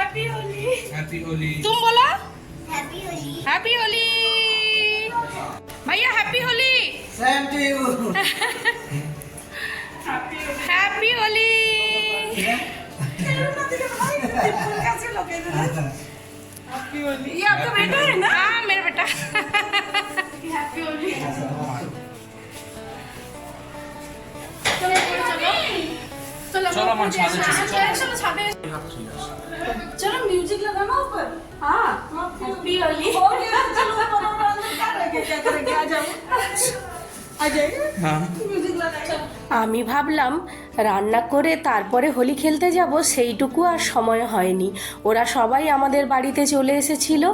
Happy Holi. Happy Holi. तुम बोलो happy Holi. Happy Holi भैया, happy Holi. Same to you. Happy Holi. Happy Holi. ये आपका बेटा है ना? हाँ मेरा बेटा। हैप्पी होली। चलो मन छादे चलो छादे। चलो म्यूजिक लगाना ऊपर। हाँ हैप्पी होली। हो गया, चलो ऊपर अंदर क्या रखे, क्या करेंगे, आ जाओ आ जाइए। हाँ म्यूजिक लगाएंगे। আমি ভাবলাম রান্না করে তারপরে হোলি খেলতে যাব, সেইটুকু আর সময় হয়নি। ওরা সবাই আমাদের বাড়িতে চলে এসেছিল,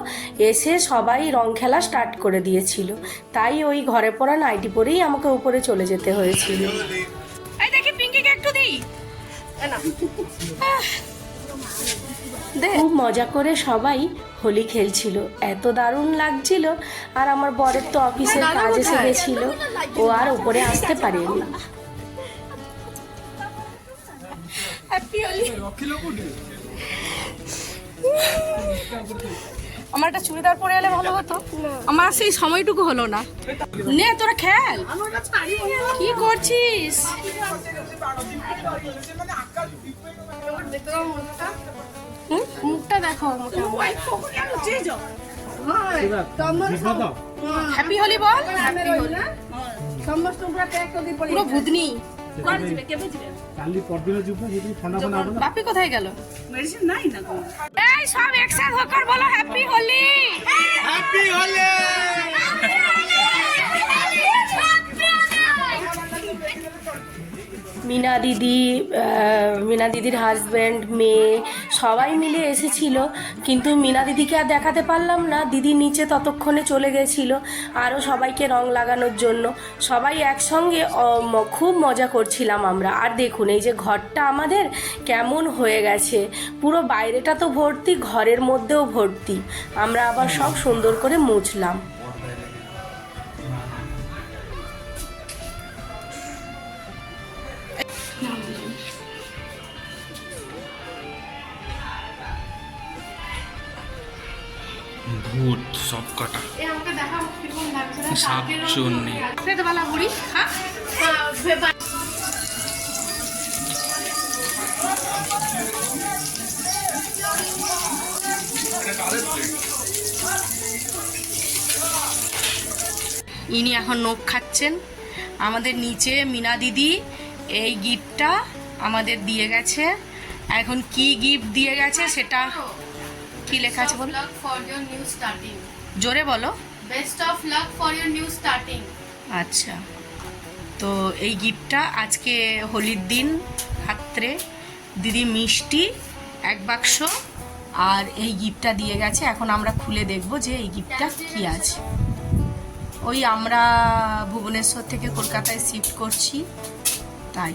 এসে সবাই রং খেলা স্টার্ট করে দিয়েছিল। তাই ওই ঘরে পরা নাইটি পরেই আমাকে উপরে চলে যেতে হয়েছিল। এই দেখি পিঙ্কিকে একটু দিই। খুব মজা করে সবাই হোলি খেলছিল, এত দারুণ লাগছিল। আর আমার বরের তো অফিসের কাজ এসে গেছিল, ও আর উপরে আসতে পারেনি। হ্যাপি হোলি। আমার একটা চুড়িদার পরে এলে ভালো হতো, আমার সেই সময়টুকু হলো না। নে তোরা খেল, কি করছিস? মুখটা দেখো। হ্যাপি হোলি বল। পুরো ভূতনি। বাপি কোথায় গেল? এই সব একসাথে হোকার বলো হ্যাপি হোলি। হ্যাপি হোলি। মিনা দিদির হাজব্যান্ড, মেয়ে সবাই মিলে এসেছিল, কিন্তু মিনা দিদিকে আর দেখাতে পারলাম না। দিদি নিচে ততক্ষণে চলে গেছিল আরও সবাইকে রং লাগানোর জন্য। সবাই একসঙ্গে খুব মজা করছিলাম আমরা। আর দেখুন এই যে ঘরটা আমাদের কেমন হয়ে গেছে, পুরো বাইরেটা তো ভর্তি, ঘরের মধ্যেও ভর্তি। আমরা আবার সব সুন্দর করে মুছলাম। ভূত সব কটা সাতজনে। বুড়ি হ্যাঁ ইনি এখন নখ খাচ্ছেন। আমাদের নিচে মিনা দিদি এই গিফটটা আমাদের দিয়ে গেছে। এখন কি গিফট দিয়ে গেছে সেটা কি লেখা আছে বলো? Luck for your new starting. জোরে বলো। Best of luck for your new starting. আচ্ছা, তো এই গিফটটা আজকে হোলির দিন রাত্রে দিদি মিষ্টি এক বাক্স আর এই গিফটটা দিয়ে গেছে। এখন আমরা খুলে দেখব যে এই গিফটটা কি আছে। ওই আমরা ভুবনেশ্বর থেকে কলকাতায় শিফট করছি, তাই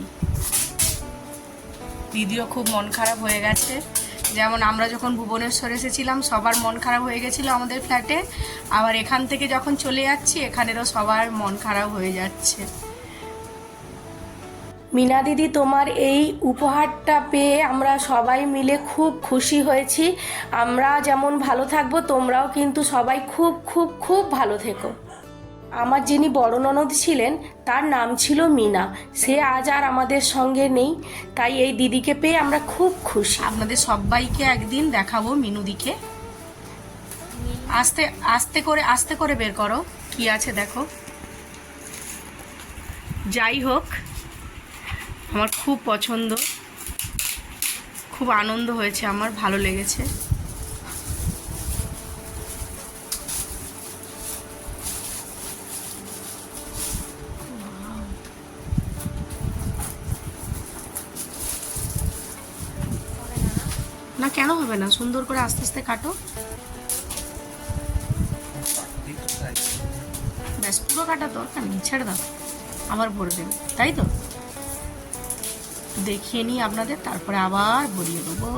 দিদিরও খুব মন খারাপ হয়ে গেছে। যেমন আমরা যখন ভুবনেশ্বর এসেছিলাম সবার মন খারাপ হয়ে গেছিলো আমাদের ফ্ল্যাটে, আবার এখান থেকে যখন চলে যাচ্ছি এখানেরও সবার মন খারাপ হয়ে যাচ্ছে। মিনা দিদি, তোমার এই উপহারটা পেয়ে আমরা সবাই মিলে খুব খুশি হয়েছি। আমরা যেমন ভালো থাকবো, তোমরাও কিন্তু সবাই খুব খুব খুব ভালো থেকো। আমার যিনি বড় ননদ ছিলেন তার নাম ছিল মিনা, সে আজ আর আমাদের সঙ্গে নেই, তাই এই দিদিকে পেয়ে আমরা খুব খুশি। আপনাদের সবাইকে একদিন দেখাবো মিনুদিকে। আস্তে আস্তে করে বের করো কি আছে দেখো। যাই হোক, আমার খুব পছন্দ, খুব আনন্দ হয়েছে, আমার ভালো লেগেছে। না কেন হবে না, সুন্দর করে আস্তে আস্তে কাটো। ব্যাস পুরো কাটা দরকার নেই, ছেড়ে দাও, আবার ভরে দেবে, তাই তো? দেখিয়ে নিই আপনাদের, তারপরে আবার ভরিয়ে দেবো।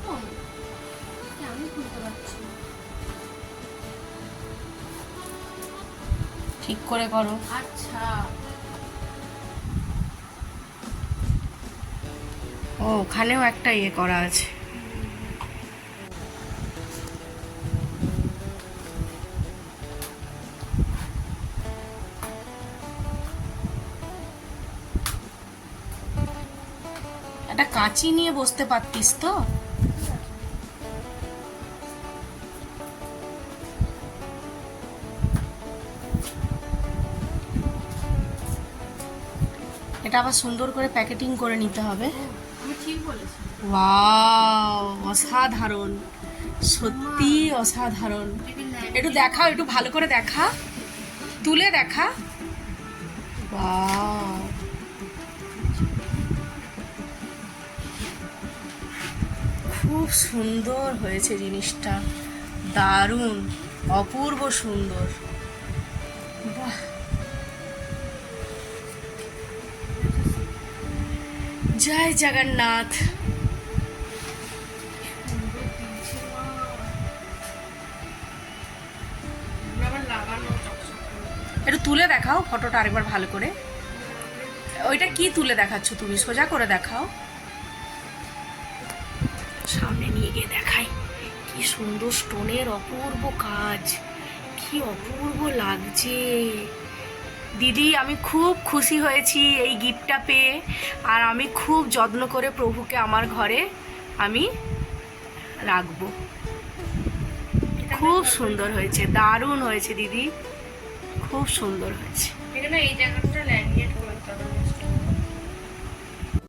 এরকম আমি খুলতে পারছি না। ঠিক করে করো। আচ্ছা ও ওখানেও একটা ইয়ে করা আছে। একটা কাঁচি নিয়ে বসতে পারতিস তো। এটা আবার সুন্দর করে প্যাকেটিং করে নিতে হবে। আমি ঠিক বলেছি। ওয়াও, অসাধারণ, সত্যি অসাধারণ। একটু দেখাও, একটু ভালো করে দেখা, তুলে দেখা। ওয়াও, খুব সুন্দর হয়েছে জিনিসটা, দারুণ, অপূর্ব সুন্দর। বাহ, জয় জগন্নাথ। আবার লাগানো চকচক করে। একটু তুলে দেখাও ফটোটা আরেকবার ভালো করে। ওইটা কি তুলে দেখাচ্ছ তুমি? সোজা করে দেখাও, সামনে নিয়ে গিয়ে দেখাই। কি সুন্দর স্টোনের অপূর্ব কাজ, কি অপূর্ব লাগছে দিদি। আমি খুব খুশি হয়েছি এই গিফটটা পেয়ে, আর আমি খুব যত্ন করে প্রভুকে আমার ঘরে আমি রাখবো। খুব সুন্দর হয়েছে, দারুণ হয়েছে দিদি, খুব সুন্দর হয়েছে। এখানে এই জায়গাটা ল্যামিনেট করতে হবে।